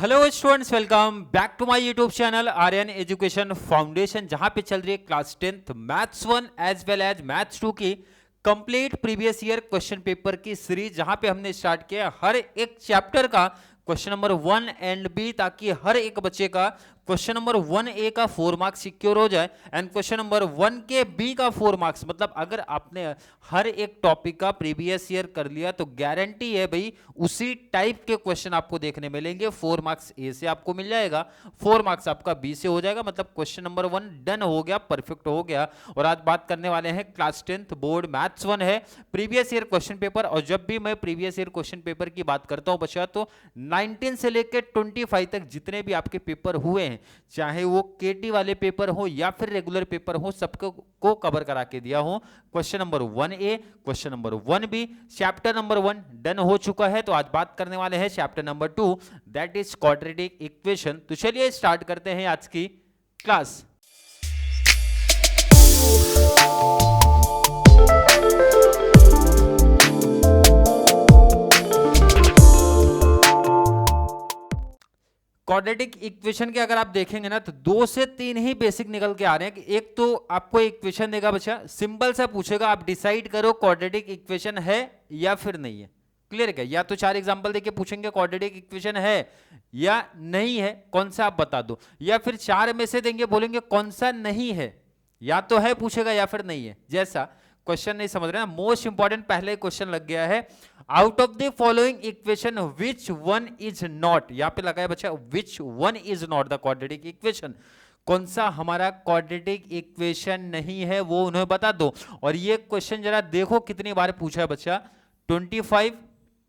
Hello students, welcome back to my YouTube channel Aryan Education Foundation, जहां पे चल रही है class 10th maths 1 as well as maths 2 की complete previous year question paper की series, जहां पे हमने स्टार्ट किया हर एक चैप्टर का क्वेश्चन नंबर 1 एंड बी, ताकि हर एक बच्चे का क्वेश्चन नंबर 1A का 4 मार्क्स सिक्योर हो जाए एंड क्वेश्चन नंबर 1 के बी का 4 मार्क्स। मतलब अगर आपने हर एक टॉपिक का प्रीवियस ईयर कर लिया तो गारंटी है भाई उसी टाइप के क्वेश्चन आपको देखने मिलेंगे। 4 मार्क्स ए से आपको मिल जाएगा, 4 मार्क्स आपका बी से हो जाएगा। मतलब क्वेश्चन नंबर 1 डन हो गया, परफेक्ट हो गया। और आज बात करने वाले हैं क्लास 10th बोर्ड मैथ्स 1 है प्रीवियस ईयर क्वेश्चन पेपर। और जब भी मैं प्रीवियस ईयर क्वेश्चन पेपर की बात करता हूं बच्चा, तो 19 से लेकर 25 तक जितने भी आपके पेपर हुए हैं, चाहे वो केटी वाले पेपर हो या फिर रेगुलर पेपर हो, सबको को कवर करा के दिया हूं। Question number 1A, question number 1B, chapter number 1 done हो चुका है। तो आज बात करने वाले हैं chapter number 2, that is quadratic equation. तो चलिए स्टार्ट करते हैं आज की क्लास। क्वाड्रेटिक इक्वेशन के अगर आप देखेंगे ना, तो 2 से 3 ही बेसिक निकल के आ रहे हैं। कि एक तो आपको इक्वेशन देगा बच्चा, सिंपल सा पूछेगा, आप डिसाइड करो क्वाड्रेटिक इक्वेशन है या फिर नहीं है। क्लियर है क्या? या तो 4 एग्जांपल देके पूछेंगे क्वाड्रेटिक इक्वेशन है या नहीं है, कौन सा आप बता दो। या फिर 4 में से देंगे, बोलेंगे कौन सा नहीं है, या तो है पूछेगा या फिर नहीं है। जैसा क्वेश्चन नहीं समझ रहे ना, मोस्ट इंपॉर्टेंट पहले क्वेश्चन लग गया है, out of the following equation which one is not. यहां पे लगा है बच्चा which one is not the quadratic equation. कौन सा हमारा क्वाड्रेटिक इक्वेशन नहीं है वो उन्हें बता दो। और ये क्वेश्चन जरा देखो कितनी बार पूछा है बच्चा, 25,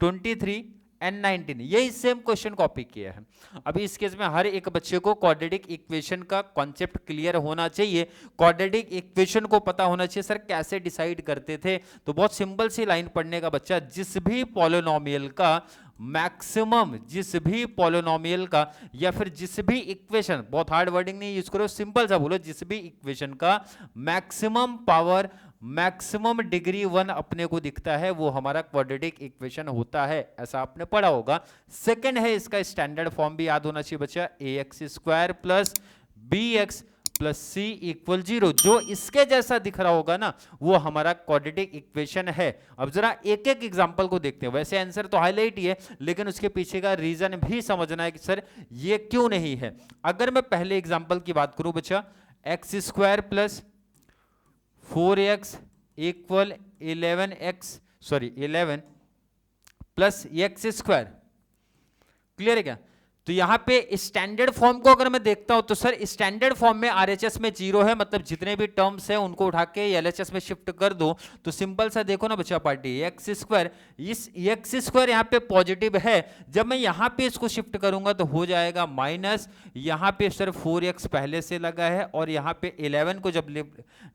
23 एंड 19, यही सेम क्वेश्चन कॉपी किया है। अभी इस केस में हर एक बच्चे को क्वाड्रेटिक इक्वेशन का कॉन्सेप्ट क्लियर होना चाहिए, क्वाड्रेटिक इक्वेशन को पता होना चाहिए सर कैसे डिसाइड करते थे। तो बहुत सिंपल सी लाइन पढ़ने का बच्चा, जिस भी पॉलिनोमियल का मैक्सिमम, जिस भी पॉलिनोमियल का या फिर जिस भी इक्वेशन, बहुत हार्ड वर्डिंग नहीं यूज करो, सिंपल सा बोलो, जिस भी इक्वेशन का मैक्सिमम पावर, मैक्सिमम डिग्री 1 अपने को दिखता है, वो हमारा क्वाड्रेटिक इक्वेशन होता है। ऐसा आपने पढ़ा होगा। सेकंड है, इसका स्टैंडर्ड फॉर्म भी याद होना चाहिए बच्चा, ax² plus bx plus c equal 0। जो इसके जैसा दिख रहा होगा ना, वो हमारा क्वाड्रेटिक इक्वेशन है। अब जरा एक एक एग्जांपल को देखते हैं। वैसे आंसर तो हाईलाइट ही है, लेकिन उसके पीछे का रीजन भी समझना है कि सर ये क्यों नहीं है। अगर मैं पहले एग्जांपल की बात करूं बच्चा, x² plus 4x equal 11 plus x²। Clear है क्या? तो यहां पे स्टैंडर्ड फॉर्म को अगर मैं देखता हूं, तो सर स्टैंडर्ड फॉर्म में RHS में 0 है, मतलब जितने भी टर्म्स हैं उनको उठा के LHS में शिफ्ट कर दो। तो सिंपल सा देखो ना बच्चा पार्टी, x², इस x² यहां पे पॉजिटिव है। जब मैं यहां पे इसको शिफ्ट करूंगा तो हो जाएगा माइनस। यहां पे सर 4x पहले से लगा है, और यहां पे 11 को जब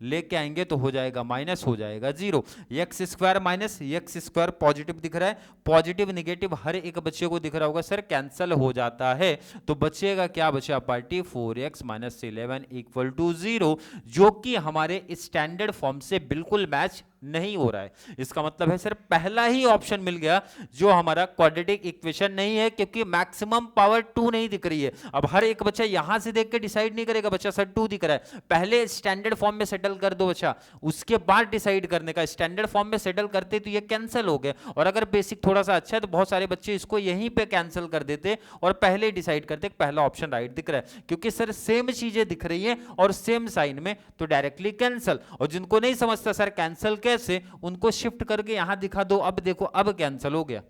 लेके आएंगे तो हो जाएगा माइनस, हो जाएगा 0। x² माइनस x² पॉजिटिव दिख रहा है, पॉजिटिव निगेटिव हर एक बच्चे को दिख रहा होगा सर, कैंसिल हो जाता है। तो बचेगा क्या बचा party, 4x minus 11 equal to 0, जो कि हमारे स्टैंडर्ड फॉर्म से बिल्कुल मैच नहीं हो रहा है। इसका मतलब है सर पहला ही ऑप्शन मिल गया जो हमारा क्वाड्रेटिक इक्वेशन नहीं है, क्योंकि मैक्सिमम पावर 2 नहीं दिख रही है। अब हर एक बच्चा यहां से देख के डिसाइड नहीं करेगा बच्चा सर 2 दिख रहा है, पहले स्टैंडर्ड फॉर्म में सेटल कर दो बच्चा, उसके बाद डिसाइड करने का। स्टैंडर्ड फॉर्म में सेटल करते तो ये कैंसिल हो गए, और अगर बेसिक थोड़ा सा अच्छा है तो बहुत सारे बच्चे इसको यहीं पे कैंसिल कर देते और पहले डिसाइड करते पहला ऑप्शन राइट दिख रहा है, क्योंकि सर सेम चीजें दिख रही है और सेम साइन में, तो डायरेक्टली कैंसिल। और जिनको नहीं समझता सर कैंसिल कैसे, उनको शिफ्ट करके यहां दिखा दो, अब देखो अब कैंसिल हो गया।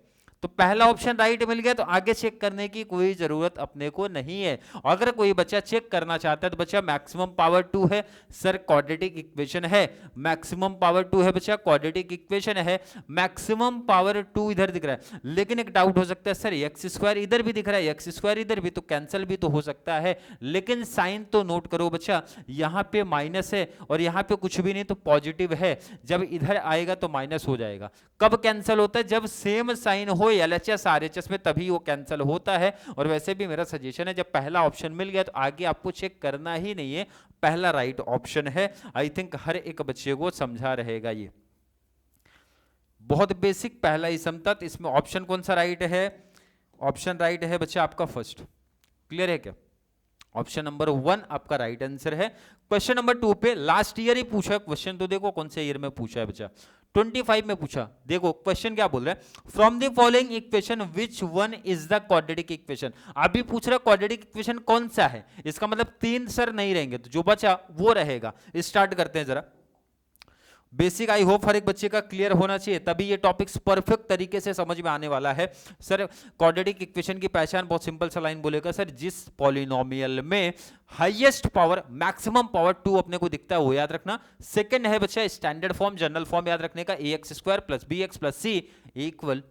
तो पहला ऑप्शन राइट मिल गया, तो आगे चेक करने की कोई जरूरत अपने को नहीं है। अगर कोई बच्चा चेक करना चाहता है तो बच्चा मैक्सिमम पावर 2 है सर, क्वाड्रेटिक इक्वेशन है, मैक्सिमम पावर 2 है बच्चा, क्वाड्रेटिक इक्वेशन है, मैक्सिमम पावर 2 इधर दिख रहा है। लेकिन एक डाउट हो सकता है सर x² इधर भी दिख रहा है, x² इधर भी, तो कैंसिल भी तो हो सकता है। लेकिन साइन तो नोट करो बच्चा, यहां पे माइनस है और यहां पे कुछ भी नहीं, तो पॉजिटिव है। जब इधर आएगा तो माइनस हो जाएगा। कब कैंसिल होता है? जब सेम साइन हो LHS RHS में, तभी वो कैंसिल होता है। और वैसे भी मेरा सजेशन है, जब पहला ऑप्शन मिल गया तो आगे आपको चेक करना ही नहीं है, पहला राइट ऑप्शन है। आई थिंक हर एक बच्चे को समझा रहेगा ये, बहुत बेसिक पहला ही समता। इसमें ऑप्शन कौन सा राइट है? ऑप्शन राइट है बच्चा आपका फर्स्ट। क्लियर है क्या? ऑप्शन नंबर 1 आपका राइट आंसर है। क्वेश्चन नंबर 2 पे लास्ट ईयर ही पूछा क्वेश्चन, तो देखो कौन से ईयर में पूछा है बच्चा, 25 में पूछा। देखो क्वेश्चन क्या बोल रहा है, from the following equation which one is the quadratic equation. अभी पूछ रहा है क्वाड्रेटिक इक्वेशन कौन सा है, इसका मतलब 3 सर नहीं रहेंगे, तो जो बचा वो रहेगा। स्टार्ट करते हैं जरा। बेसिक आई होप हर एक बच्चे का क्लियर होना चाहिए, तभी ये टॉपिक्स परफेक्ट तरीके से समझ में आने वाला है। सर क्वाड्रेटिक इक्वेशन की पहचान बहुत सिंपल सा लाइन बोलेगा सर, जिस पॉलिनोमियल में हाईएस्ट पावर मैक्सिमम पावर 2 अपने को दिखता है वो याद रखना। सेकंड है बच्चा स्टैंडर्ड फॉर्म, जनरल फॉर्म याद रखने का, ax² + bx + c =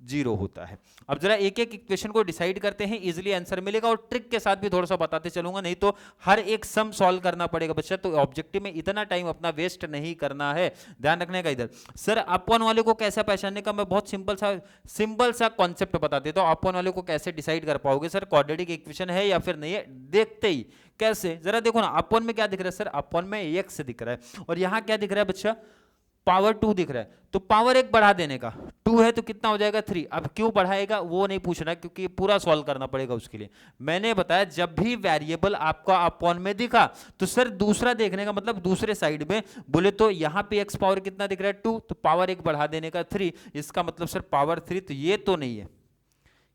0 होता है। अब जरा एक एक इक्वेशन को डिसाइड करते हैं, इजीली आंसर मिलेगा, और ट्रिक के साथ भी थोड़ा सा बताते चलूंगा, नहीं तो हर एक सम सॉल्व करना पड़ेगा बच्चा, तो ऑब्जेक्टिव में इतना टाइम अपना वेस्ट नहीं करना है, ध्यान रखने का। इधर सर अपॉन वाले को कैसे पहचानने का, मैं बहुत सिंपल सा कॉन्सेप्ट बता देता हूं। अपॉन वाले को कैसे डिसाइड कर पाओगे सर, क्वाड्रेटिक इक्वेशन है या फिर नहीं है, देखते ही कैसे, जरा देखो ना अपॉन में क्या दिख रहा है सर, अपॉन में x दिख रहा है, और यहां क्या दिख रहा है बच्चा, पावर 2 दिख रहा है, तो पावर 1 बढ़ा देने का, 2 है तो कितना हो जाएगा 3। अब क्यों बढ़ाएगा वो नहीं पूछना, क्योंकि पूरा सॉल्व करना पड़ेगा उसके लिए। मैंने बताया जब भी वेरिएबल आपका अपॉन में दिखा तो सर दूसरा देखने का मतलब दूसरे साइड में, बोले तो यहां पे x पावर कितना दिख रहा है 2, तो पावर 1 बढ़ा देने का 3, इसका मतलब सर पावर 3, तो ये तो नहीं है।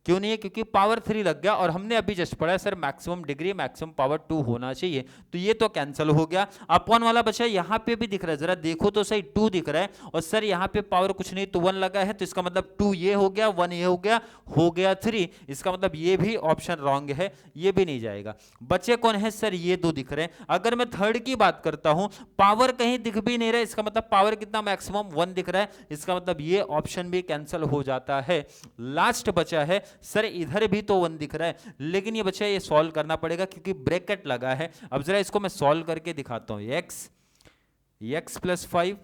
क्यों नहीं है, क्योंकि पावर 3 लग गया, और हमने अभी जस्ट पढ़ा sir maximum degree maximum power 2 होना चाहिए, तो ये तो कैंसिल हो गया। अपॉन वाला बचा यहां पे भी दिख रहा है, जरा देखो तो सही 2 दिख रहा है, और सर यहां पे पावर कुछ नहीं तो 1 लगा है, तो इसका मतलब 2 ये हो गया, 1 ये हो गया 3, इसका मतलब ये भी ऑप्शन रॉन्ग है, ये भी नहीं जाएगा। बचे कौन है सर, ये 2 दिख रहे हैं। अगर मैं थर्ड की बात करता हूं, पावर कहीं दिख भी नहीं रहा, इसका मतलब पावर कितना मैक्सिमम 1 दिख रहा है, इसका मतलब ये ऑप्शन भी कैंसिल हो जाता है। लास्ट बचा है सर, इधर भी तो 1 दिख रहा है, लेकिन ये बच्चा ये सॉल्व करना पड़ेगा क्योंकि ब्रैकेट लगा है। अब जरा इसको मैं सॉल्व करके दिखाता हूं, x + 5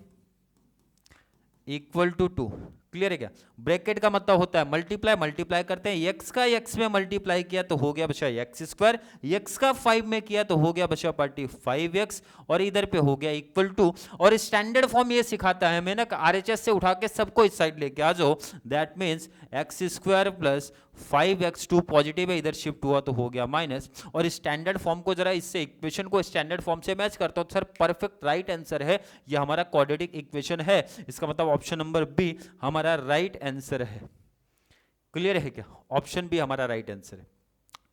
= 2, क्लियर है क्या? ब्रैकेट का मतलब होता है मल्टीप्लाई करते हैं, x का x में मल्टीप्लाई किया तो हो गया बच्चा x², x का 5 में किया तो हो गया बच्चा पार्टी 5x, और इधर पे हो गया = और स्टैंडर्ड फॉर्म ये सिखाता है, मैं ना RHS से उठा के सबको इस साइड लेके आ जाओ, that means x² + 5x, positive है, इधर शिफ्ट हुआ तो हो गया माइनस, और स्टैंडर्ड फॉर्म को जरा इससे इक्वेशन को स्टैंडर्ड फॉर्म से मैच करता हूं, सर परफेक्ट राइट आंसर है, ये हमारा क्वाड्रेटिक इक्वेशन है, इसका मतलब ऑप्शन नंबर बी हमारा राइट आंसर है। क्लियर है क्या? ऑप्शन बी हमारा राइट आंसर है।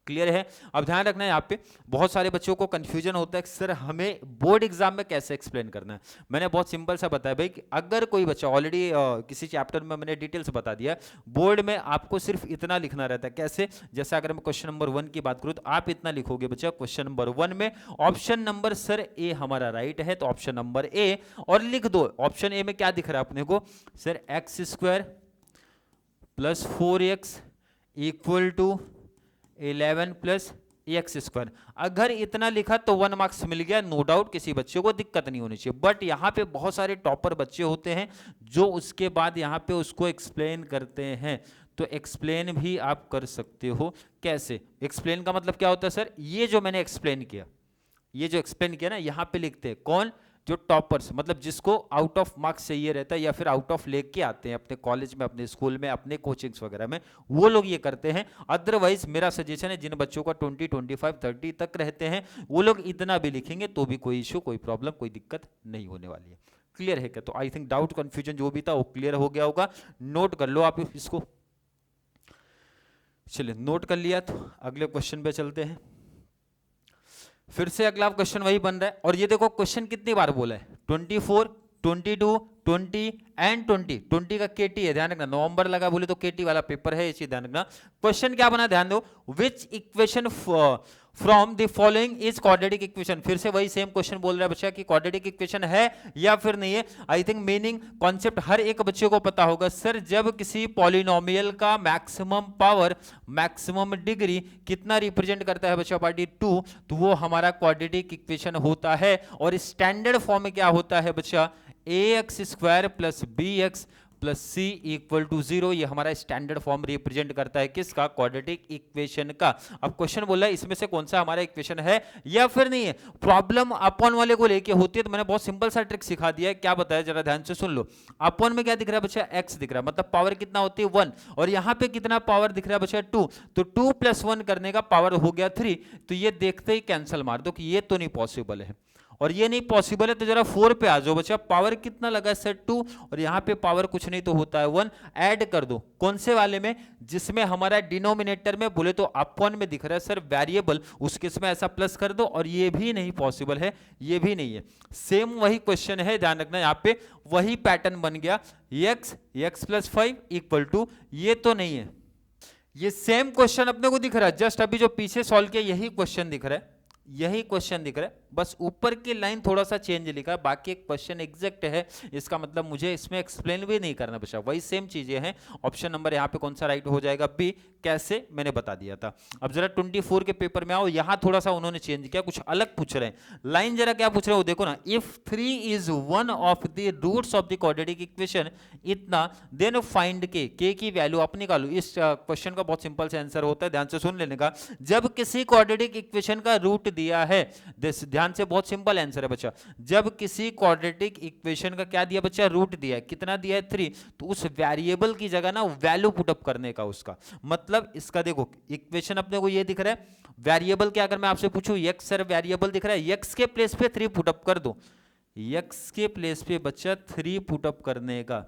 क्लियर है? अब ध्यान रखना है, यहाँ पे बहुत सारे बच्चों को कंफ्यूजन होता है कि सर हमें बोर्ड एग्जाम में कैसे एक्सप्लेन करना है। मैंने बहुत सिंपल सा बताया भाई कि अगर कोई बच्चा ऑलरेडी किसी चैप्टर में मैंने डिटेल से बता दिया, बोर्ड में आपको सिर्फ इतना लिखना रहता है। कैसे? जैसे अगर मैं क्वेश्चन नंबर 1 की बात करूँ तो आप इतना लिखोगे बच्चा, क्वेश्चन नंबर 1 में ऑप्शन नंबर सर ए हमारा राइट है, तो ऑप्शन नंबर ए, और लिख दो ऑप्शन ए में क्या दिख रहा है अपने को सर, x² + 4x = 11 + x²। अगर इतना लिखा तो 1 मार्क्स मिल गया, नो डाउट, किसी बच्चे को दिक्कत नहीं होनी चाहिए। बट यहाँ पे बहुत सारे टॉपर बच्चे होते हैं जो उसके बाद यहाँ पे उसको एक्सप्लेन करते हैं, तो एक्सप्लेन भी आप कर सकते हो। कैसे एक्सप्लेन का मतलब क्या होता है सर, ये जो मैंने एक्सप्लेन किया ना, यहाँ पे लिखते हैं कौन, जो टॉपर्स, मतलब जिसको आउट ऑफ मार्क्स चाहिए रहता है या फिर आउट ऑफ लेके आते हैं अपने कॉलेज में, अपने स्कूल में, अपने कोचिंग्स वगैरह में, वो लोग ये करते हैं। अदरवाइज मेरा सजेशन है, जिन बच्चों का 20, 25, 30 तक रहते हैं वो लोग इतना भी लिखेंगे तो भी कोई इशू, कोई प्रॉब्लम, कोई दिक्कत नहीं होने वाली है। क्लियर है क्या? तो आई थिंक डाउट कंफ्यूजन जो भी था वो क्लियर हो गया होगा। नोट कर लो आप इसको। चलिए नोट कर लिया, तो अगले क्वेश्चन पे चलते हैं। फिर से अगला क्वेश्चन वही बन रहा है, और ये देखो क्वेश्चन कितनी बार बोला है, 24, 22, 20 एंड 20 का केटी है, ध्यान रखना, नवंबर लगा बोले तो केटी वाला पेपर है, ये चीज ध्यान रखना। क्वेश्चन क्या बना ध्यान दो, विच equation from the following is quadratic equation. फिर से वही सेम क्वेश्चन बोल रहा है बच्चा कि क्वाड्रेटिक इक्वेशन है या फिर नहीं है। आई थिंक मीनिंग कॉन्सेप्ट हर एक बच्चे को पता होगा सर, जब किसी पॉलिनोमियल का मैक्सिमम पावर मैक्सिमम डिग्री कितना रिप्रेजेंट करता है बच्चा पार्टी 2, तो वो हमारा क्वाड्रेटिक इक्वेशन होता है। और स्टैंडर्ड फॉर्म में क्या होता है बच्चा, ax² + bx plus c equal to 0, ये हमारा स्टैंडर्ड फॉर्म रिप्रेजेंट करता है किसका, क्वाड्रेटिक इक्वेशन का। अब क्वेश्चन बोला है इसमें से कौन सा हमारा इक्वेशन है या फिर नहीं है। प्रॉब्लम अपॉन वाले को लेके होती है तो मैंने बहुत सिंपल सा ट्रिक सिखा दिया है, क्या बताया जरा ध्यान से सुन लो। अपॉन में क्या दिख रहा है बच्चा, x दिख रहा है, मतलब पावर कितना होती है 1, और यहाँ पे कितना पावर दिख रहा है बच्चा 2, तो 2 + 1 करने का पावर हो गया 3, तो ये देखते ही कैंसिल मार दो कि ये तो नहीं पॉसिबल है, और ये नहीं पॉसिबल है तो जरा 4 पे आ जाओ बच्चा, पावर कितना लगा है सर 2, और यहाँ पे पावर कुछ नहीं तो होता है 1, ऐड कर दो कौन से वाले में, जिसमें हमारा डिनोमिनेटर में बोले तो अपॉन में दिख रहा है सर वेरिएबल, उसके इसमें ऐसा प्लस कर दो, और ये भी नहीं पॉसिबल है, ये भी नहीं है। सेम वही क्वेश्चन है, ध्यान रखना यहाँ पे वही पैटर्न बन गया, x + 5 = 2, ये तो नहीं है। ये सेम क्वेश्चन अपने को दिख रहा है, जस्ट अभी जो पीछे सॉल्व किया यही क्वेश्चन दिख रहा है, यही क्वेश्चन दिख रहा है, बस ऊपर की लाइन थोड़ा सा चेंज लिखा है, बाकी क्वेश्चन एग्जैक्ट है, इसका मतलब मुझे इसमें एक्सप्लेन भी नहीं करना बचा, वही सेम चीजें हैं। ऑप्शन नंबर यहाँ पे कौन सा राइट हो जाएगा, बी, कैसे मैंने बता दिया था। अब जरा 24 के पेपर में आओ, यहाँ थोड़ा सा उन्होंने चेंज किया, कुछ अलग पूछ रहे हैं, लाइन जरा क्या पूछ रहे हो देखो ना, if 3 is one of the roots of the quadratic equation इतना, देन फाइंड के की वैल्यू आप निकालो। इस क्वेश्चन का बहुत सिंपल सा आंसर होता है, ध्यान से सुन लेने का, जब किसी क्वाड्रेटिक इक्वेशन का रूट दिया है, ध्यान से, बहुत सिंपल आंसर है बच्चा, जब किसी क्वाड्रेटिक इक्वेशन का क्या दिया बच्चा, रूट दिया है, कितना दिया है 3, तो उस वेरिएबल की जगह ना वैल्यू पुटअप करने का उसका मतलब, इसका देखो इक्वेशन अपने को ये दिख रहा है, वेरिएबल क्या, अगर मैं आपसे पूछूं x सर वेरिएबल दिख रहा है, x के प्लेस पे 3 पुटअप कर दो, x के प्लेस पे बच्चा 3 पुटअप करने का,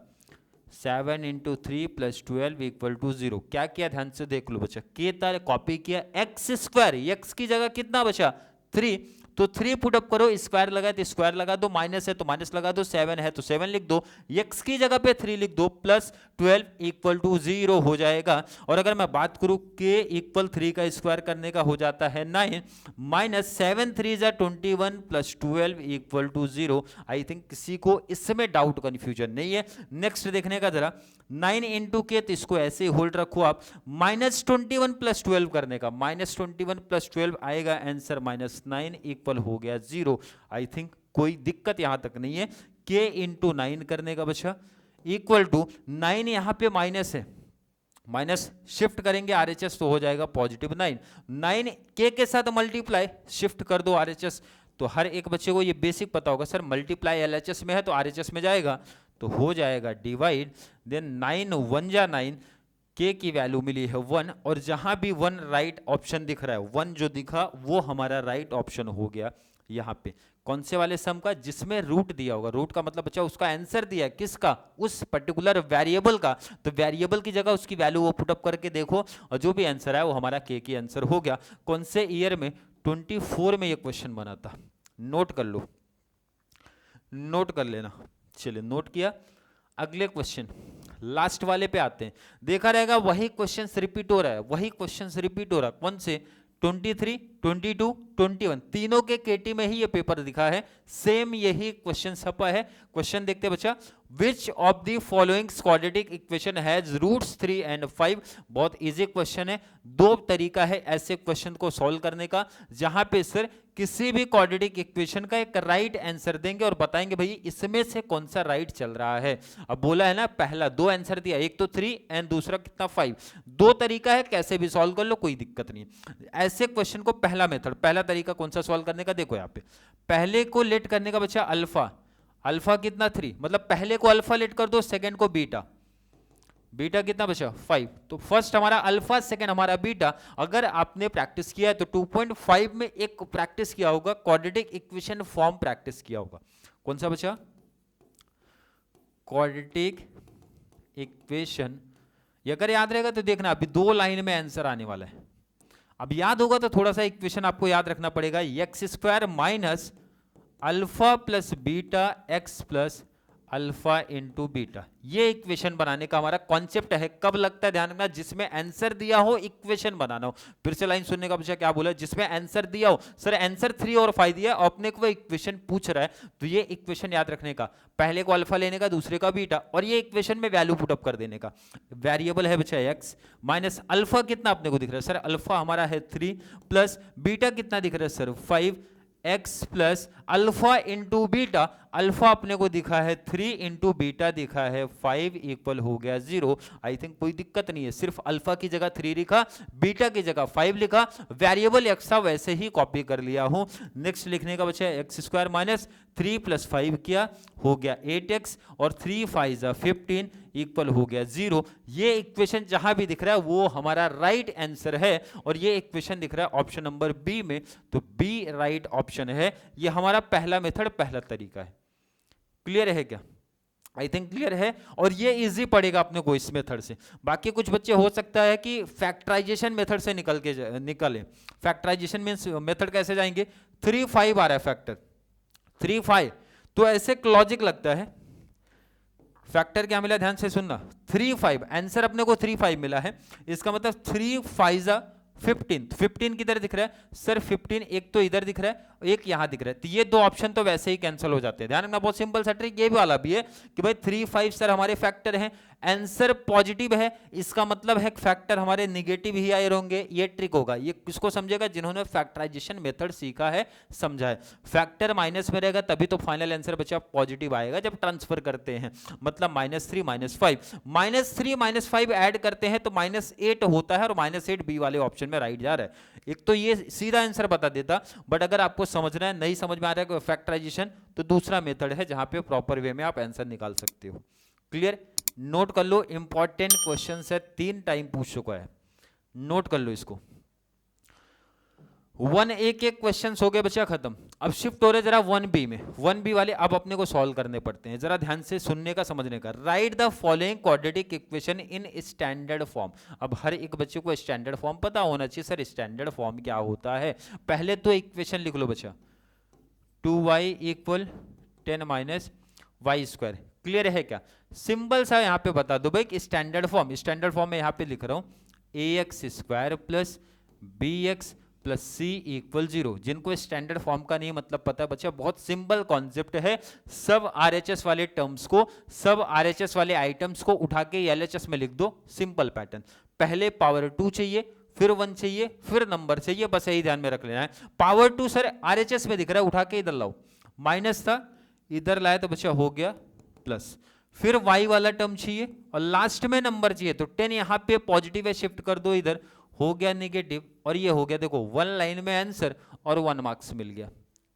7 × 3 + 12 = 0, क्या किया ध्यान से देख लो बच्चा, के तारे कॉपी किया, x², x की जगह कितना बचा 3, तो 3 पुटअप करो, स्क्वायर लगा तो स्क्वायर लगा दो, माइनस है तो माइनस लगा दो, 7 है तो 7 लिख दो, x की जगह पे 3 लिख दो, + 12 = 0 हो जाएगा। और अगर मैं बात करूं k = 3 का स्क्वायर करने का हो जाता है 9, -7 × 3 = 21 + 12 = 0। आई थिंक किसी को इसमें डाउट कंफ्यूजन नहीं है। नेक्स्ट देखने का जरा, 9 × k, तो इसको ऐसे ही होल्ड रखो आप, -21 + 12 करने का, -21 + 12 आएगा आंसर -9 इक्वल हो गया 0। आई थिंक कोई दिक्कत यहां तक नहीं है। k × 9 करने का बच्चा इक्वल टू 9, यहां पे माइनस है, माइनस शिफ्ट करेंगे RHS तो हो जाएगा +9, 9 k के साथ मल्टीप्लाई शिफ्ट कर दो RHS, तो हर एक बच्चे को ये बेसिक पता होगा सर, मल्टीप्लाई LHS में है तो RHS में जाएगा, तो हो जाएगा डिवाइड, देन 9 × 1 = 9, k की वैल्यू मिली है 1, और जहां भी 1 राइट ऑप्शन दिख रहा है, 1 जो दिखा वो हमारा राइट ऑप्शन हो गया। यहाँ पे कौन से वाले सम का, जिसमें रूट दिया होगा, रूट का मतलब बच्चा उसका आंसर दिया है, किसका, उस पर्टिकुलर वेरिएबल का, तो वेरिएबल की जगह उसकी वैल्यू वो पुटअप करके देखो, और जो भी आंसर है वो हमारा k की आंसर हो गया। कौन से ईयर में, 24 में ये क्वेश्चन बना था, नोट कर लो, नोट कर लेना। चलिए नोट किया, अगले क्वेश्चन लास्ट वाले पे आते हैं। देखा रहेगा वही क्वेश्चन रिपीट हो रहा है, वही क्वेश्चन रिपीट हो रहा है, कौन से, 23, 22, 21, तीनों के केटी में ही ये पेपर दिखा है, सेम यही क्वेश्चन छपा है। क्वेश्चन देखते बच्चा, which of the following quadratic equation has roots 3 and 5। बहुत इजी क्वेश्चन है, दो तरीका है ऐसे क्वेश्चन को सॉल्व करने का, जहां पे सर किसी भी क्वाड्रेटिक इक्वेशन का एक राइट आंसर देंगे और बताएंगे भाई इसमें से कौन सा राइट चल रहा है। अब बोला है ना, पहला 2 आंसर दिया, एक तो 3 एंड दूसरा कितना 5, दो तरीका है, कैसे भी सॉल्व कर लो कोई दिक्कत नहीं। ऐसे क्वेश्चन को पहला मेथड, पहला तरीका कौन सा सॉल्व करने का, देखो यहाँ पे पहले को लेट करने का बच्चा अल्फा, अल्फा कितना 3, मतलब पहले को अल्फा लेट कर दो, सेकंड को बीटा, बीटा कितना बचा 5, तो फर्स्ट हमारा अल्फा, सेकंड हमारा बीटा। अगर आपने प्रैक्टिस किया है तो 2.5 में एक प्रैक्टिस किया होगा, क्वाड्रेटिक इक्वेशन फॉर्म प्रैक्टिस किया होगा, कौन सा बचा, क्वाड्रेटिक इक्वेशन। अगर याद रहेगा तो देखना अभी 2 लाइन में आंसर आने वाला है। अब याद होगा तो थोड़ा सा इक्वेशन आपको याद रखना पड़ेगा, x² minus alpha plus beta x plus alpha into beta. ये इक्वेशन बनाने का हमारा कॉन्सेप्ट है। कब लगता है ध्यान रखना, जिसमें आंसर दिया हो इक्वेशन बनाना हो। फिर से लाइन सुनने का बच्चा क्या बोला, जिसमें आंसर दिया हो, सर आंसर 3 और 5 दिया और अपने को इक्वेशन पूछ रहा है, तो ये इक्वेशन याद रखने का, पहले को अल्फा लेने का, दूसरे का बीटा, और ये इक्वेशन में वैल्यू पुटअप कर देने का। वेरिएबल है बच्चा x माइनस अल्फा कितना अपने को दिख रहा है, सर अल्फा हमारा है 3 प्लस बीटा कितना दिख रहा है sir 5 x plus alpha into beta, alpha अपने को दिखा है 3 इंटू बीटा दिखा है 5 इक्वल हो गया 0। आई थिंक कोई दिक्कत नहीं है, सिर्फ अल्फा की जगह 3 लिखा, बीटा की जगह 5 लिखा, वेरिएबल एक्स था वैसे ही कॉपी कर लिया हूं। नेक्स्ट लिखने का बचा एक्स स्क्वायर माइनस 3 प्लस 5 किया हो गया 8x और 3 5 जा 15 इक्वल हो गया 0। ये इक्वेशन जहां भी दिख रहा है वो हमारा राइट आंसर है, और ये इक्वेशन दिख रहा है ऑप्शन नंबर बी में, तो बी राइट ऑप्शन है। ये हमारा पहला मेथड, पहला तरीका है। क्लियर है क्या? आई थिंक क्लियर है, और ये इजी पड़ेगा अपने को इस मेथड से। बाकी कुछ बच्चे हो सकता है कि फैक्टराइजेशन मेथड से निकले। फैक्टराइजेशन मींस मेथड कैसे जाएंगे, 3 5 आ रहा है फैक्टर 3 5, तो ऐसे लॉजिक लगता है। फैक्टर क्या मिला, ध्यान से सुनना, 3 5, आंसर अपने को 3 5 मिला है, इसका मतलब 3 5 जा 15, 15 किधर दिख रहा है सर, 15 एक तो इधर दिख रहा है, एक यहां दिख रहा है, तो ये दो ऑप्शन तो वैसे ही कैंसिल हो जाते हैं। ध्यान रखना, बहुत सिंपल सा ट्रिक ये भी वाला भी है कि भाई 3 5 सर हमारे फैक्टर हैं, आंसर पॉजिटिव है, इसका मतलब है फैक्टर हमारे निगेटिव ही आए होंगे। ये ट्रिक होगा, ये किसको समझेगा, जिन्होंने फैक्टराइजेशन मेथड सीखा है, समझा है। फैक्टर माइनस में रहेगा तभी तो फाइनल आंसर बच्चा पॉजिटिव आएगा जब ट्रांसफर करते हैं, मतलब -3 -5 -5 ऐड करते हैं तो -8 होता है, और -8 बी वाले ऑप्शन में राइट जा रहा है। एक तो ये सीधा आंसर बता देता, बट अगर आपको समझना है, नहीं समझ में आ रहा है फैक्टराइजेशन, तो दूसरा मेथड है जहां पे प्रॉपर वे में आप आंसर निकाल सकते हो। क्लियर? नोट कर लो, इंपॉर्टेंट क्वेश्चन है, 3 टाइम पूछ चुका है, नोट कर लो इसको। 1A के क्वेश्चंस हो गए बच्चा खत्म। अब शिफ्ट हो रहे जरा 1B में। 1B वाले अब अपने को सॉल्व करने पड़ते हैं, जरा ध्यान से सुनने का, समझने का। Right the following quadratic equation in standard form. अब हर एक बच्चे को स्टैंडर्ड फॉर्म पता होना चाहिए, सर स्टैंडर्ड फॉर्म क्या होता है। पहले तो इक्वेशन लिख लो बच्चा, 2y = 10 - y²। क्लियर है क्या? सिंपल सा यहाँ पे बता दो भाई कि स्टैंडर्ड फॉर्म में यहाँ पे लिख रहा हूं ax² + bx + c = 0। जिनको स्टैंडर्ड फॉर्म का नहीं मतलब पता है बच्चा, बहुत सिंपल कॉन्सेप्ट है। सब RHS वाले टर्म्स को, सब RHS वाले आइटम्स को उठा के LHS में लिख दो, सिंपल पैटर्न। पहले पावर 2 चाहिए, फिर 1 चाहिए, फिर नंबर चाहिए, बस यही ध्यान में रख लेना है। पावर 2 सर RHS में दिख रहा है, उठा के इधर लाओ, माइनस था इधर लाया तो बच्चा हो गया प्लस, फिर y वाला टर्म चाहिए और लास्ट में नंबर चाहिए, तो 10 यहां पे पॉजिटिव है, शिफ्ट कर दो इधर, हो गया नेगेटिव, और ये हो गया देखो 1 लाइन में आंसर और 1 मार्क्स मिल गया।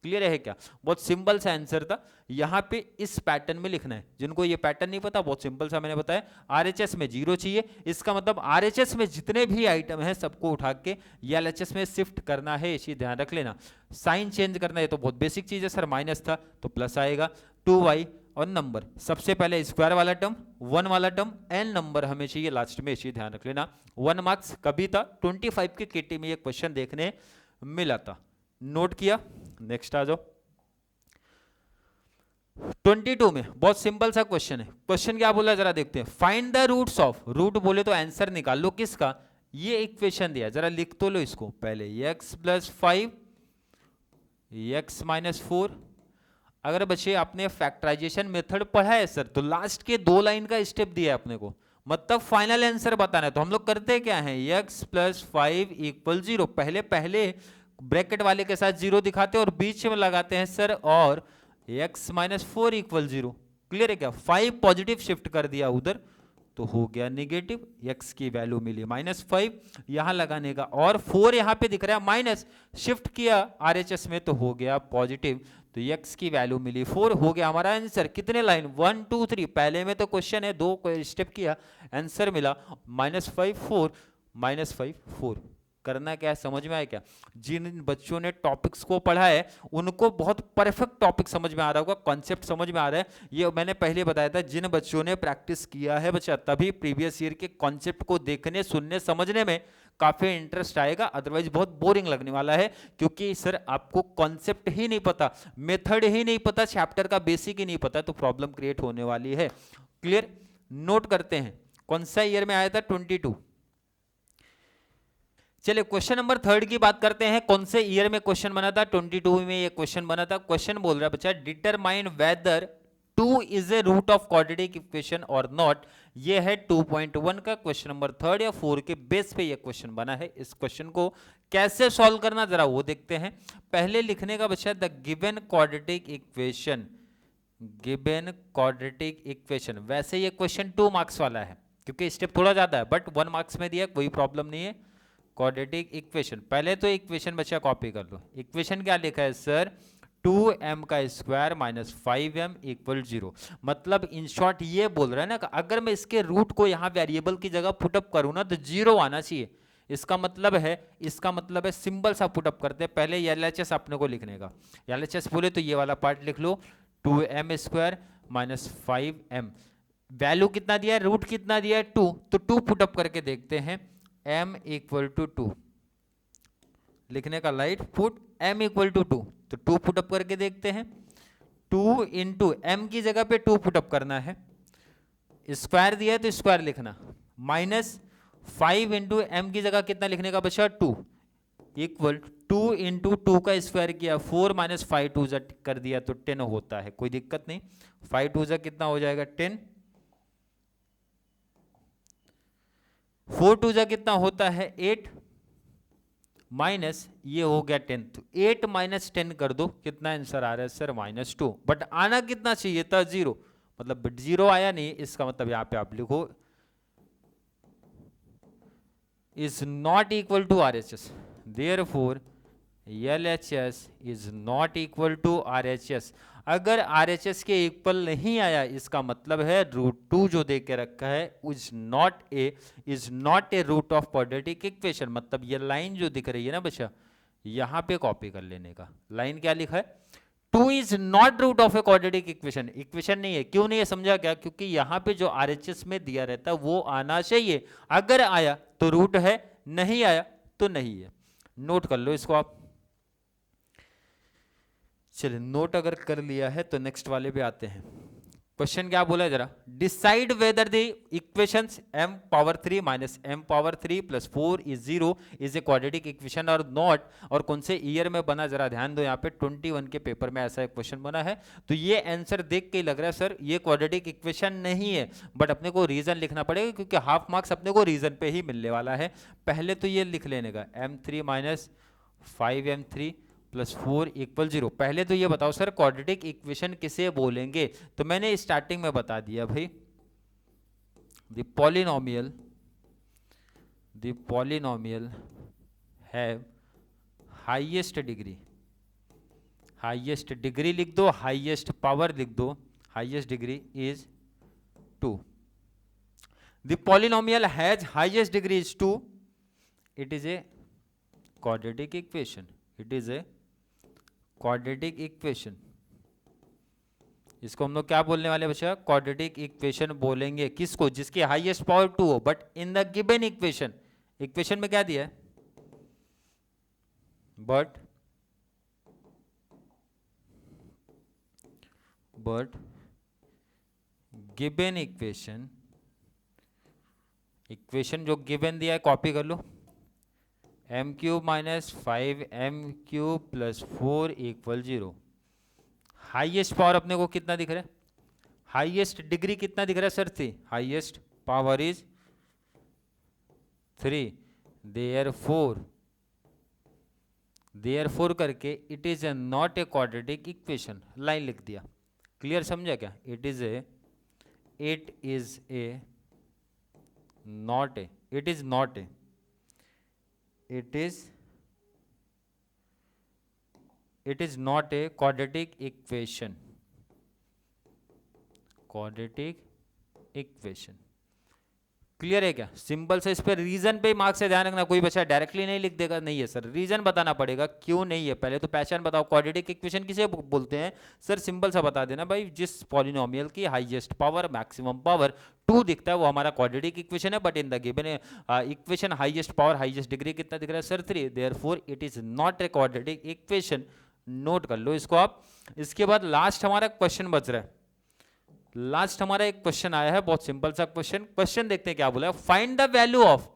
क्लियर है क्या? बहुत सिंपल सा आंसर था। यहां पे इस पैटर्न में लिखना है। जिनको ये पैटर्न नहीं पता, बहुत सिंपल सा मैंने बताया, RHS में 0 चाहिए, इसका मतलब RHS में जितने भी आइटम है सबको उठा के LHS में शिफ्ट करना है, इसी ध्यान रख लेना। साइन चेंज करना है तो बहुत बेसिक चीज है सर, माइनस था तो प्लस आएगा, 2y और नंबर, सबसे पहले स्क्वायर वाला टर्म, 1 वाला टर्म, एन नंबर हमें चाहिए लास्ट में, इसी ध्यान रख लेना। 1 मार्क्स कभी था 25 के केटी में ये क्वेश्चन देखने मिला था, नोट किया। नेक्स्ट आ जाओ, 22 में बहुत सिंपल सा क्वेश्चन है। क्वेश्चन क्या बोला जरा देखते हैं। Find the roots of, root बोले तो आंसर निकाल लो किसका, ये इक्वेशन दिया, जरा लिख तो लो इसको पहले, x + 5 x - 4। अगर बच्चे आपने फैक्टराइजेशन मेथड पढ़ा है सर, तो लास्ट के 2 लाइन का स्टेप दिया है अपने को, मतलब फाइनल आंसर बताना है। तो हम लोग करते क्या है, x + 5 = 0, पहले ब्रैकेट वाले के साथ 0 दिखाते हैं और बीच में लगाते हैं सर और x - 4 = 0। क्लियर है क्या? 5 पॉजिटिव शिफ्ट कर दिया उधर तो हो गया नेगेटिव, x की वैल्यू मिली -5 यहां लगाने का, और 4 यहां पे दिख रहा है माइनस, शिफ्ट किया RHS में तो हो गया पॉजिटिव, तो x की वैल्यू मिली 4, हो गया हमारा आंसर। कितने लाइन, 1 2 3, पहले में तो क्वेश्चन है 2 स्टेप किया, आंसर मिला -5 4 -5 4। करना क्या है समझ में आया क्या? जिन बच्चों ने टॉपिक्स को पढ़ा है उनको बहुत परफेक्ट टॉपिक समझ में आ रहा होगा, कॉन्सेप्ट समझ में आ रहा है। ये मैंने पहले बताया था, जिन बच्चों ने प्रैक्टिस किया है बच्चा, तभी प्रीवियस ईयर के कॉन्सेप्ट को देखने, सुनने, समझने में काफी इंटरेस्ट आएगा, अदरवाइज बहुत बोरिंग लगने वाला है, क्योंकि सर आपको कॉन्सेप्ट ही नहीं पता, मेथड ही नहीं पता, चैप्टर का बेसिक ही नहीं पता, तो प्रॉब्लम क्रिएट होने वाली है। क्लियर? नोट करते हैं कौन सा ईयर में आया था, 22। चलिए क्वेश्चन नंबर 3 की बात करते हैं। कौन से ईयर में क्वेश्चन बना था, 22 में ये क्वेश्चन बना था। क्वेश्चन बोल रहा है बच्चा, determine whether 2 is a root of quadratic equation और नॉट। ये है 2.1 का क्वेश्चन नंबर 3 या 4 के बेस पे ये क्वेश्चन बना है। इस क्वेश्चन को कैसे सॉल्व करना जरा वो देखते हैं। पहले लिखने का बच्चा the given quadratic equation, given quadratic equation. वैसे ये क्वेश्चन 2 मार्क्स वाला है क्योंकि स्टेप थोड़ा ज्यादा है, बट 1 मार्क्स में दिया, कोई प्रॉब्लम नहीं है। क्वाड्रेटिक इक्वेशन, पहले तो इक्वेशन बच्चा कॉपी कर लो। इक्वेशन क्या लिखा है सर, 2m का स्क्वायर माइनस 5m इक्वल 0। मतलब इन शॉर्ट ये बोल रहा है ना, अगर मैं इसके रूट को यहाँ वेरिएबल की जगह पुटअप करूँ ना तो 0 आना चाहिए। इसका मतलब है सिंबल सा पुटअप करते हैं। पहले LHS अपने को लिखने का, LHS बोले तो ये वाला पार्ट लिख लो, 2m square minus 5m। Value कितना दिया है, रूट कितना दिया है 2, तो 2 पुटअप करके देखते हैं। m इक्वल टू 2 लिखने का let put m equal to 2, तो 2 पुटअप करके देखते हैं। 2 इंटू एम की जगह पे 2 पुटअप करना है, स्क्वायर दिया है तो स्क्वायर लिखना, माइनस 5 इंटू एम की जगह कितना लिखने का बचा 2, इक्वल 2 इंटू 2 का स्क्वायर किया 4 माइनस 5 2 कर दिया तो 10 होता है, कोई दिक्कत नहीं। 5 2 कितना हो जाएगा 10, 4 2 कितना होता है 8, माइनस ये हो गया 10, तो 8 माइनस 10 कर दो, कितना आंसर आ रहा है सर -2। बट आना कितना चाहिए था 0, मतलब 0 आया नहीं, इसका मतलब यहां पे आप लिखो is not equal to RHS, therefore LHS is not equal to RHS। अगर RHS के इक्वल नहीं आया इसका मतलब है √2 जो दे के रखा है is not a root of quadratic equation. मतलब ये लाइन जो दिख रही है ना बच्चा, यहां पे कॉपी कर लेने का। लाइन क्या लिखा है, 2 is not root of a quadratic equation. Equation नहीं है, क्यों नहीं है समझा क्या, क्योंकि यहां पे जो RHS में दिया रहता है वो आना चाहिए, अगर आया तो रूट है, नहीं आया तो नहीं है। नोट कर लो इसको आप। चलिए नोट अगर कर लिया है तो नेक्स्ट वाले पे आते हैं। क्वेश्चन क्या बोला है जरा, decide whether the equations m power 3 minus m power 3 plus 4 is 0 is a quadratic equation और नॉट। और कौन से ईयर में बना जरा ध्यान दो, यहाँ पे 21 के पेपर में ऐसा एक क्वेश्चन बना है। तो ये आंसर देख के ही लग रहा है सर ये क्वाड्रेटिक इक्वेशन नहीं है, बट अपने को रीजन लिखना पड़ेगा क्योंकि हाफ मार्क्स अपने को रीजन पे ही मिलने वाला है। पहले तो ये लिख लेने का m3 minus 5m3 plus 4 equal 0। पहले तो ये बताओ सर क्वाड्रेटिक इक्वेशन किसे बोलेंगे, तो मैंने स्टार्टिंग में बता दिया भाई, the polynomial have highest degree, highest degree लिख दो, हाईएस्ट पावर लिख दो, highest degree is 2। The polynomial has highest degree is 2, it is a quadratic equation, it is a quadratic equation. इसको हम लोग क्या बोलने वाले बच्चा, क्वाड्रेटिक इक्वेशन बोलेंगे। किसको, जिसकी हाईएस्ट पावर 2 हो। But in the given equation, equation में क्या दिया है, बट गिवन इक्वेशन, इक्वेशन जो गिवन दिया है कॉपी कर लो, m³ minus 5m³ plus 4 equal 0। Highest power अपने को कितना दिख रहा है, हाईएस्ट डिग्री कितना दिख रहा है sir 3, highest power is 3, therefore करके it is not a quadratic equation, line लिख दिया। क्लियर समझा क्या, it is not a quadratic equation, clear है क्या। सिंपल से इस पे रीजन पे मार्क्स से ध्यान रखना, कोई बच्चा डायरेक्टली नहीं लिख देगा, नहीं है सर रीजन बताना पड़ेगा क्यों नहीं है। पहले तो पहचान बताओ, क्वाड्रेटिक इक्वेशन किसे बोलते हैं सर, सिंपल सा बता देना भाई, जिस पॉलिनोमियल की हाईएस्ट पावर मैक्सिमम पावर 2 दिखता है वो हमारा क्वाड्रेटिक इक्वेशन है। But in the given equation highest power highest degree कितना दिख रहा है sir 3, therefore it is not a quadratic equation. Note कर लो इसको आप। इसके बाद लास्ट हमारा क्वेश्चन बच रहा है, लास्ट हमारा एक क्वेश्चन आया है, बहुत सिंपल सा क्वेश्चन देखते हैं क्या बोला है। Find the value of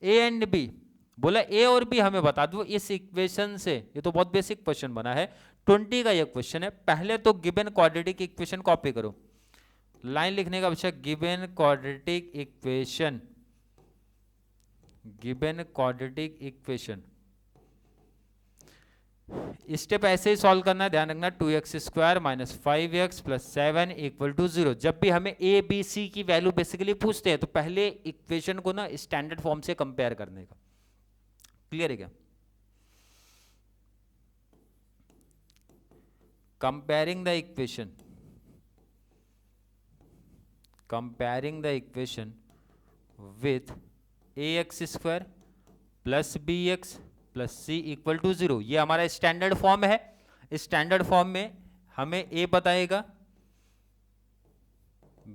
a and b, बोला ए और बी हमें बता दो इस इक्वेशन से, ये तो बहुत बेसिक क्वेश्चन बना है। 20 का ये क्वेश्चन है। पहले तो गिवन क्वाड्रेटिक इक्वेशन कॉपी करो, लाइन लिखने का बच्चा given quadratic equation, given quadratic equation step ऐसे ही सॉल्व करना है, ध्यान रखना 2x square minus 5x plus 7 equal to 0। जब भी हमें ए बी सी की वैल्यू बेसिकली पूछते हैं तो पहले इक्वेशन को ना स्टैंडर्ड फॉर्म से कंपेयर करने का। क्लियर है क्या? Comparing the equation, comparing the equation with ax square plus bx plus c equal to 0, ये हमारा स्टैंडर्ड फॉर्म है। स्टैंडर्ड फॉर्म में हमें a बताएगा,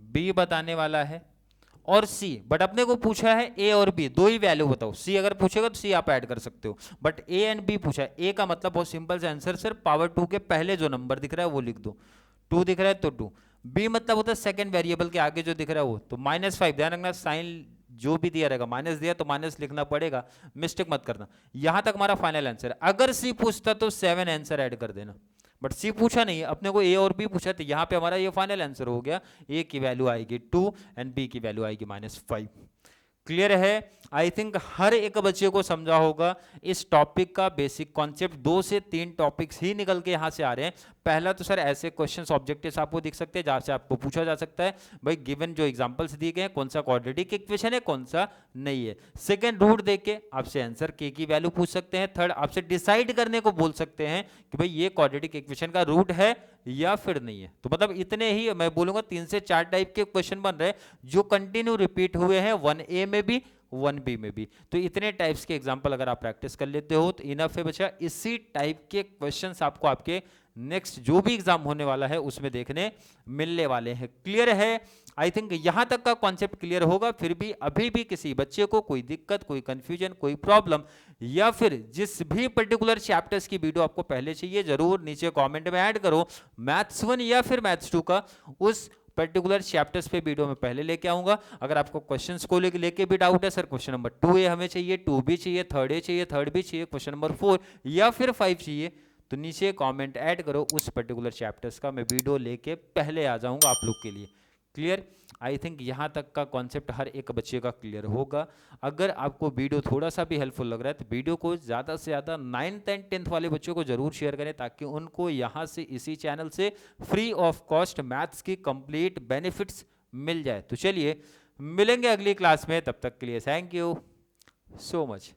b बताने वाला है और c, बट अपने को पूछा है a और b दो ही वैल्यू बताओ। c अगर पूछेगा तो c आप ऐड कर सकते हो, बट a एंड b पूछा है। a का मतलब बहुत सिंपल सा आंसर, सर पावर 2 के पहले जो नंबर दिख रहा है वो लिख दो, 2 दिख रहा है तो 2। b मतलब होता है सेकंड वेरिएबल के आगे जो दिख रहा है वो, तो -5, ध्यान रखना साइन जो भी दिया रहेगा, माइनस दिया तो माइनस लिखना पड़ेगा, मिस्टेक मत करना। यहां तक हमारा फाइनल आंसर है। अगर सी पूछता तो 7 आंसर ऐड कर देना, बट सी पूछा नहीं है, अपने को ए और बी पूछा, तो यहां पे हमारा ये फाइनल आंसर हो गया। ए की वैल्यू आएगी 2 एंड बी की वैल्यू आएगी -5। क्लियर है? आई थिंक हर एक बच्चे को समझा होगा इस टॉपिक का बेसिक कॉन्सेप्ट। 2 से 3 टॉपिक्स ही निकल के यहां से आ रहे हैं। पहला तो सर ऐसे क्वेश्चंस ऑब्जेक्टिव्स आपको दिख सकते हैं जहां से आपको पूछा जा सकता है भाई गिवन जो एग्जांपल्स दिए गए हैं कौन सा क्वाड्रेटिक इक्वेशन है कौन सा नहीं है। सेकंड, रूट देके आपसे आंसर के की वैल्यू पूछ सकते हैं। थर्ड, आपसे डिसाइड करने को बोल सकते हैं कि भाई ये क्वाड्रेटिक इक्वेशन का रूट है या फिर नहीं है। तो मतलब इतने ही मैं बोलूंगा 3 से 4 टाइप के क्वेश्चन बन रहे हैं जो कंटिन्यू रिपीट हुए हैं 1A में भी 1B में भी। तो इतने टाइप्स के एग्जांपल अगर आप प्रैक्टिस कर लेते हो तो इनफ है बच्चा। इसी टाइप के क्वेश्चंस आपको आपके नेक्स्ट जो भी एग्जाम होने वाला है उसमें देखने मिलने वाले हैं। क्लियर है? आई थिंक यहां तक का कॉन्सेप्ट क्लियर होगा। फिर भी अभी भी किसी बच्चे को कोई दिक्कत, कोई कंफ्यूजन, कोई प्रॉब्लम या फिर जिस भी पर्टिकुलर चैप्टर्स की वीडियो आपको पहले चाहिए जरूर नीचे कमेंट में ऐड करो। मैथ्स 1 या फिर मैथ्स 2 का उस पर्टिकुलर चैप्टर्स पे वीडियो में पहले लेके आऊंगा। अगर आपको क्वेश्चंस को लेके भी डाउट है, सर क्वेश्चन नंबर 2A हमें चाहिए, 2B चाहिए, 3rd A चाहिए, 3rd B चाहिए, क्वेश्चन नंबर 4 या फिर 5 चाहिए, तो नीचे कमेंट ऐड करो। उस पर्टिकुलर चैप्टर्स का मैं वीडियो लेके पहले आ जाऊंगा आप लोग के लिए। क्लियर? आई थिंक यहां तक का कॉन्सेप्ट हर एक बच्चे का क्लियर होगा। अगर आपको वीडियो थोड़ा सा भी हेल्पफुल लग रहा है तो वीडियो को ज़्यादा से ज़्यादा 9th एंड 10th वाले बच्चों को जरूर शेयर करें ताकि उनको यहाँ से इसी चैनल से फ्री ऑफ कॉस्ट मैथ्स की कंप्लीट बेनिफिट्स मिल जाए। तो चलिए मिलेंगे अगली क्लास में, तब तक के लिए थैंक यू सो मच।